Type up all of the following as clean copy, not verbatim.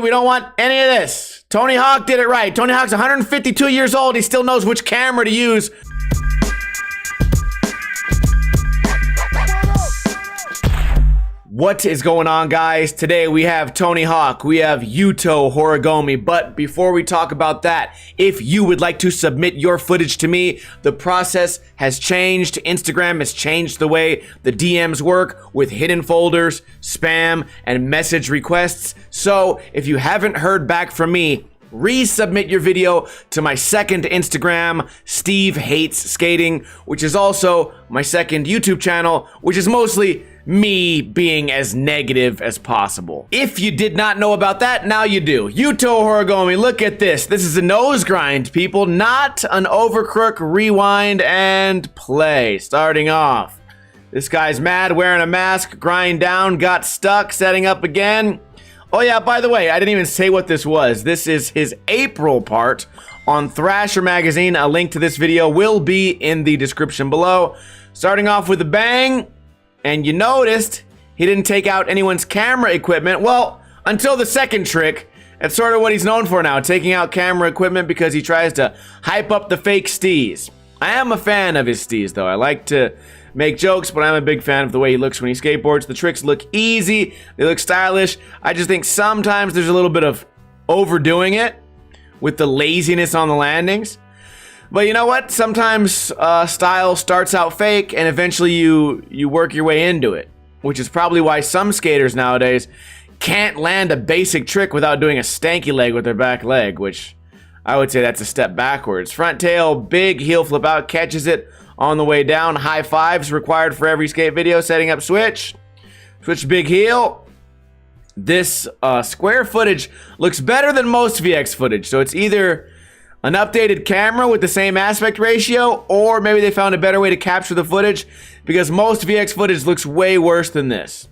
We don't want any of this. Tony Hawk did it right. Tony Hawk's 152 years old. He still knows which camera to use. What is going on, guys? Today we have Tony Hawk, we have Yuto Horigome, but before we talk about that, if you would like to submit your footage to me, the process has changed. Instagram has changed the way the DMs work with hidden folders, spam, and message requests. So if you haven't heard back from me, resubmit your video to my second Instagram, Steve Hates Skating, which is also my second YouTube channel, which is mostly me being as negative as possible. If you did not know about that, now you do. Yuto Horigome, look at this. This is a nose grind, people, not an overcrook, rewind, and play. Starting off. This guy's mad, wearing a mask, grind down, got stuck, setting up again. Oh yeah, by the way, I didn't even say what this was. This is his April part on Thrasher magazine. A link to this video will be in the description below. Starting off with a bang. And you noticed he didn't take out anyone's camera equipment. Well, until the second trick. That's sort of what he's known for now, taking out camera equipment because he tries to hype up the fake steeze. I am a fan of his steeze, though. I like to make jokes, but I'm a big fan of the way he looks when he skateboards. The tricks look easy. They look stylish. I just think sometimes there's a little bit of overdoing it with the laziness on the landings. But you know what? Sometimes style starts out fake and eventually you work your way into it, which is probably why some skaters nowadays can't land a basic trick without doing a stanky leg with their back leg, which I would say that's a step backwards. Front tail, big heel flip out, catches it on the way down. High fives required for every skate video. Setting up switch. Switch big heel. This square footage looks better than most VX footage, so it's either an updated camera with the same aspect ratio, or maybe they found a better way to capture the footage, because most VX footage looks way worse than this.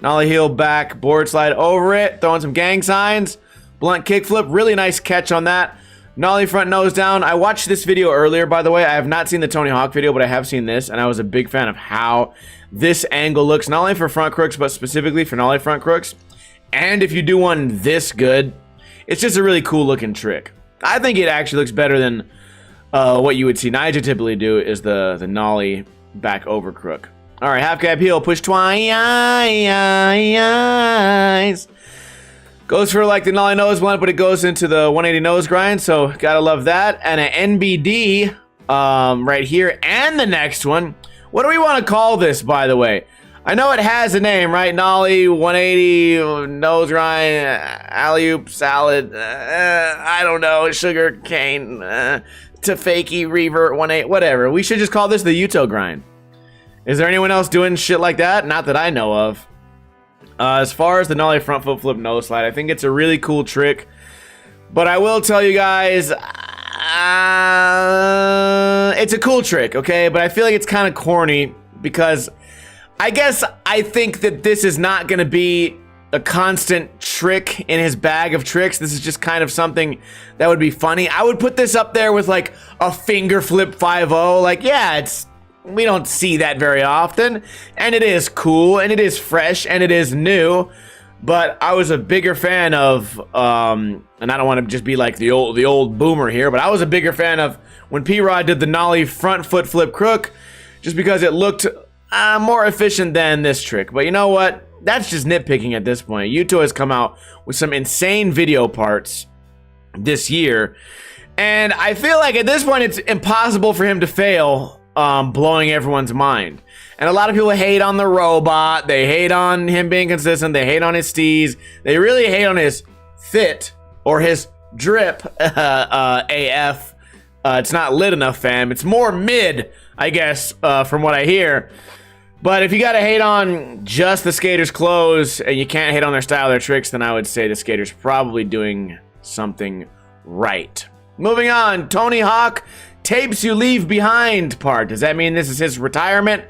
Nollie heel back, board slide over it, throwing some gang signs, blunt kickflip, really nice catch on that. Nollie front nose down. I watched this video earlier, by the way. I have not seen the Tony Hawk video, but I have seen this, and I was a big fan of how this angle looks, not only for front crooks, but specifically for nollie front crooks. And if you do one this good, it's just a really cool looking trick. I think it actually looks better than what you would see Nigel typically do, is the nollie back over crook. All right, half cab heel, push twice. Goes for like the nollie nose blunt, but it goes into the 180 nose grind, so gotta love that. And an NBD right here, and the next one. What do we want to call this, by the way? I know it has a name, right? Nollie, 180, nose grind, alley-oop, salad, I don't know, sugar cane, to fakey, revert, 180, whatever. We should just call this the Yuto grind. Is there anyone else doing shit like that? Not that I know of. As far as the nollie front foot flip nose slide, I think it's a really cool trick. But I will tell you guys, it's a cool trick, okay? But I feel like it's kind of corny because I think that this is not going to be a constant trick in his bag of tricks. This is just kind of something that would be funny. I would put this up there with like a finger flip 5-0. Like, yeah, we don't see that very often. And it is cool, and it is fresh, and it is new. But I was a bigger fan of, and I don't want to just be like the old boomer here, but I was a bigger fan of when P-Rod did the nollie front foot flip crook, just because it looked more efficient than this trick. But you know what? That's just nitpicking at this point. Yuto has come out with some insane video parts this year, and I feel like at this point it's impossible for him to fail blowing everyone's mind. And a lot of people hate on the robot, they hate on him being consistent, they hate on his steeze, they really hate on his fit or his drip AF. It's not lit enough, fam. It's more mid, I guess, from what I hear. But if you gotta hate on just the skater's clothes and you can't hate on their style, their tricks, then I would say the skater's probably doing something right. Moving on, Tony Hawk, tapes you leave behind part. Does that mean this is his retirement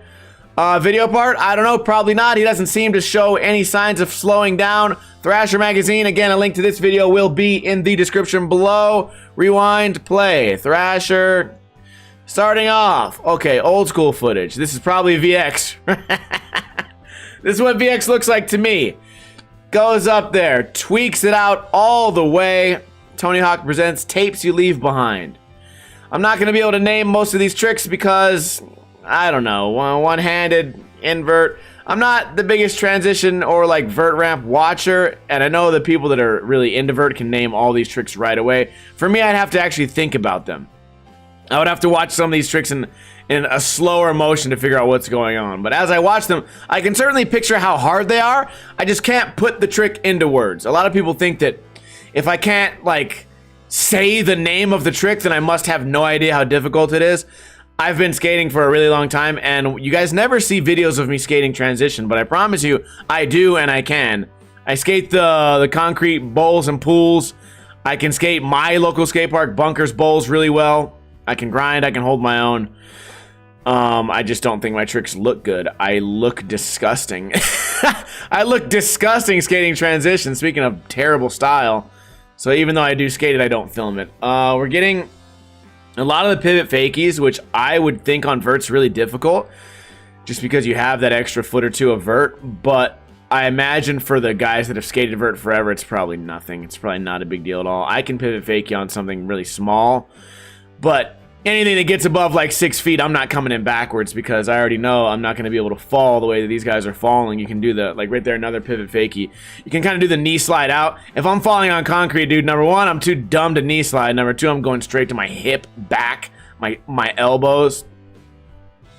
video part? I don't know, probably not. He doesn't seem to show any signs of slowing down. Thrasher magazine, again, a link to this video will be in the description below. Rewind, play. Thrasher. Starting off, okay, old school footage. This is probably VX. This is what VX looks like to me. goes up there, tweaks it out all the way. Tony Hawk presents Tapes You Leave Behind. I'm not going to be able to name most of these tricks because, I don't know, one-handed, invert. I'm not the biggest transition or like vert ramp watcher, and I know the people that are really into vert can name all these tricks right away. For me, I'd have to actually think about them. I would have to watch some of these tricks in a slower motion to figure out what's going on. But as I watch them, I can certainly picture how hard they are. I just can't put the trick into words. A lot of people think that if I can't, like, say the name of the trick, then I must have no idea how difficult it is. I've been skating for a really long time, and you guys never see videos of me skating transition, but I promise you, I do and I can. I skate the concrete bowls and pools. I can skate my local skate park, bunkers, bowls really well. I can grind, I can hold my own. I just don't think my tricks look good. I look disgusting. I look disgusting skating transition, speaking of terrible style. So even though I do skate it, I don't film it. We're getting a lot of the pivot fakies, which I would think on vert's really difficult, just because you have that extra foot or two of vert. But I imagine for the guys that have skated vert forever, it's probably nothing. It's probably not a big deal at all. I can pivot fakie on something really small, but anything that gets above like 6 feet, I'm not coming in backwards because I already know I'm not going to be able to fall the way that these guys are falling. You can do the, like right there, another pivot fakie. You can kind of do the knee slide out. If I'm falling on concrete, dude, number one, I'm too dumb to knee slide. Number two, I'm going straight to my hip, back, my elbows.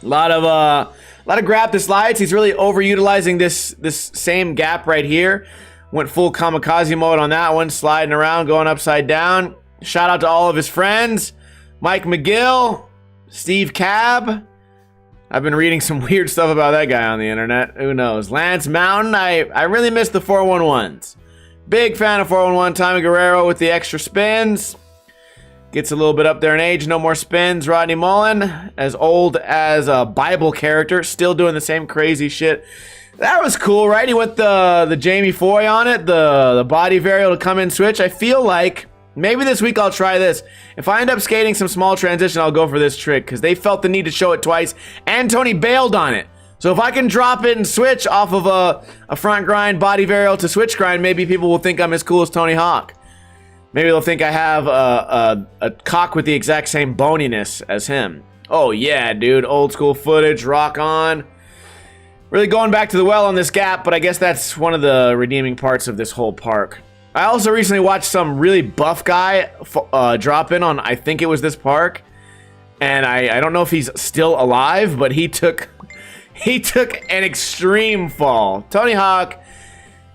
A lot of grab to slides. He's really overutilizing this same gap right here. Went full kamikaze mode on that one, sliding around, going upside down. Shout out to all of his friends. Mike McGill, Steve Cab. I've been reading some weird stuff about that guy on the internet. Who knows? Lance Mountain. I really miss the 411s. Big fan of 411. Tommy Guerrero with the extra spins. Gets a little bit up there in age. No more spins. Rodney Mullen, as old as a Bible character, still doing the same crazy shit. That was cool, right? He went the Jamie Foy on it, the body varial to come in switch. I feel like maybe this week I'll try this. If I end up skating some small transition, I'll go for this trick because they felt the need to show it twice, and Tony bailed on it. So if I can drop it and switch off of a front grind, body varial to switch grind, maybe people will think I'm as cool as Tony Hawk. Maybe they'll think I have a cock with the exact same boniness as him. Oh yeah, dude. Old school footage, rock on. Really going back to the well on this gap, but I guess that's one of the redeeming parts of this whole park. I also recently watched some really buff guy drop in on, I think it was this park, and I don't know if he's still alive, but he took an extreme fall. Tony Hawk,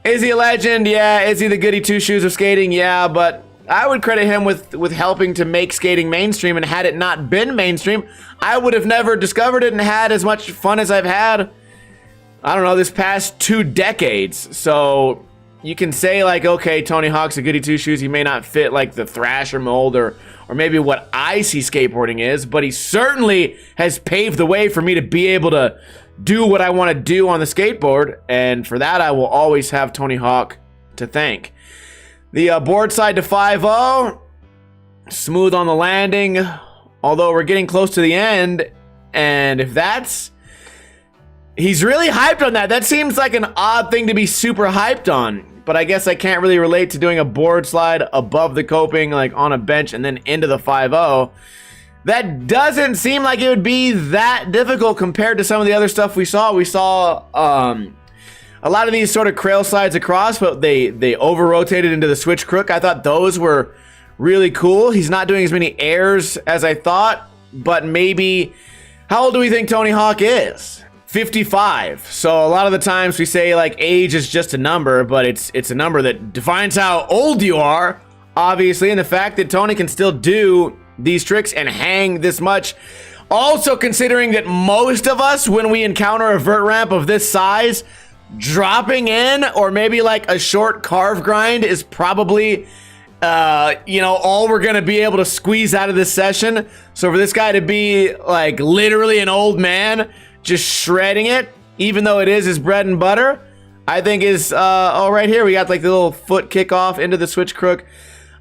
is he a legend? Yeah. Is he the goody two shoes of skating? Yeah, but I would credit him with helping to make skating mainstream, and had it not been mainstream, I would have never discovered it and had as much fun as I've had, I don't know, this past 2 decades. So you can say like, okay, Tony Hawk's a goody two shoes. He may not fit like the Thrasher mold or maybe what I see skateboarding is, but he certainly has paved the way for me to be able to do what I want to do on the skateboard. And for that, I will always have Tony Hawk to thank. The board side to 5-0, smooth on the landing, although we're getting close to the end. And if that's, he's really hyped on that. That seems like an odd thing to be super hyped on. But I guess I can't really relate to doing a board slide above the coping, like on a bench and then into the 5-0. That doesn't seem like it would be that difficult compared to some of the other stuff we saw. We saw a lot of these sort of crail slides across, but they over-rotated into the switch crook. I thought those were really cool. He's not doing as many airs as I thought, but maybe... How old do we think Tony Hawk is? 55. So a lot of the times we say like age is just a number, but it's a number that defines how old you are, obviously, and the fact that Tony can still do these tricks and hang this much. Also considering that most of us, when we encounter a vert ramp of this size, dropping in or maybe like a short carve grind is probably all we're gonna be able to squeeze out of this session. So for this guy to be like literally an old man just shredding it, even though it is his bread and butter, I think is right here we got like the little foot kickoff into the switch crook.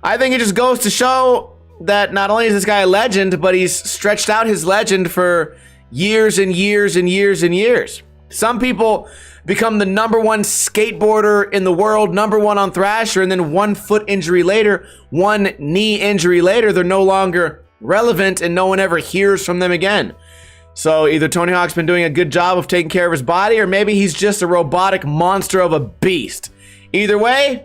I think it just goes to show that not only is this guy a legend, but he's stretched out his legend for years and years and years and years. Some people become the #1 skateboarder in the world, #1 on Thrasher, and then 1 foot injury later, 1 knee injury later, they're no longer relevant and no one ever hears from them again. So either Tony Hawk's been doing a good job of taking care of his body, or maybe he's just a robotic monster of a beast. Either way,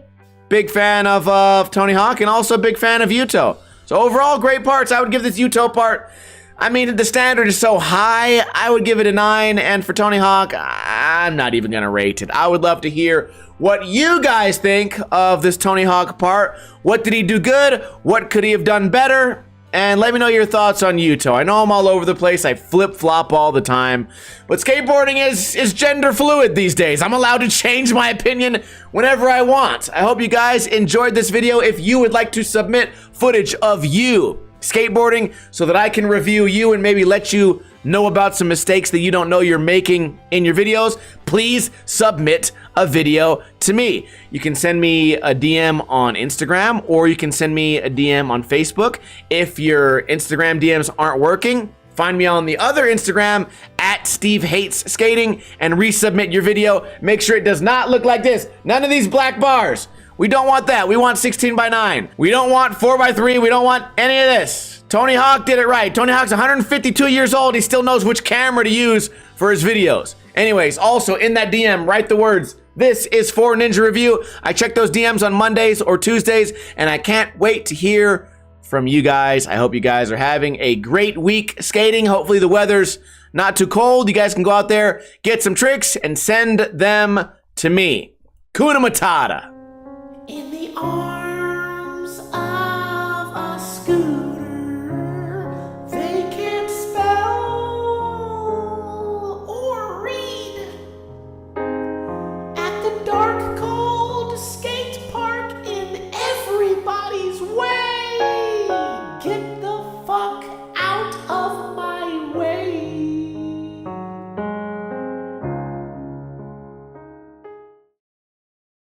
big fan of Tony Hawk, and also a big fan of Yuto. So overall, great parts. I would give this Yuto part, I mean, the standard is so high, I would give it a 9. And for Tony Hawk, I'm not even gonna rate it. I would love to hear what you guys think of this Tony Hawk part. What did he do good? What could he have done better? And let me know your thoughts on Yuto. I know I'm all over the place. I flip-flop all the time. But skateboarding is gender fluid these days. I'm allowed to change my opinion whenever I want. I hope you guys enjoyed this video. If you would like to submit footage of you skateboarding so that I can review you and maybe let you know about some mistakes that you don't know you're making in your videos, please submit a video to me. You can send me a DM on Instagram, or you can send me a DM on Facebook. If your Instagram DMs aren't working, find me on the other Instagram at Steve Hates Skating and resubmit your video. Make sure it does not look like this. None of these black bars. We don't want that. We want 16:9. We don't want 4:3. We don't want any of this. Tony Hawk did it right. Tony Hawk's 152 years old. He still knows which camera to use for his videos. Anyways, also in that DM, write the words, "This is for Ninja Review." I check those DMs on Mondays or Tuesdays, and I can't wait to hear from you guys. I hope you guys are having a great week skating. Hopefully the weather's not too cold. You guys can go out there, get some tricks, and send them to me. Kuna Matata. In the arms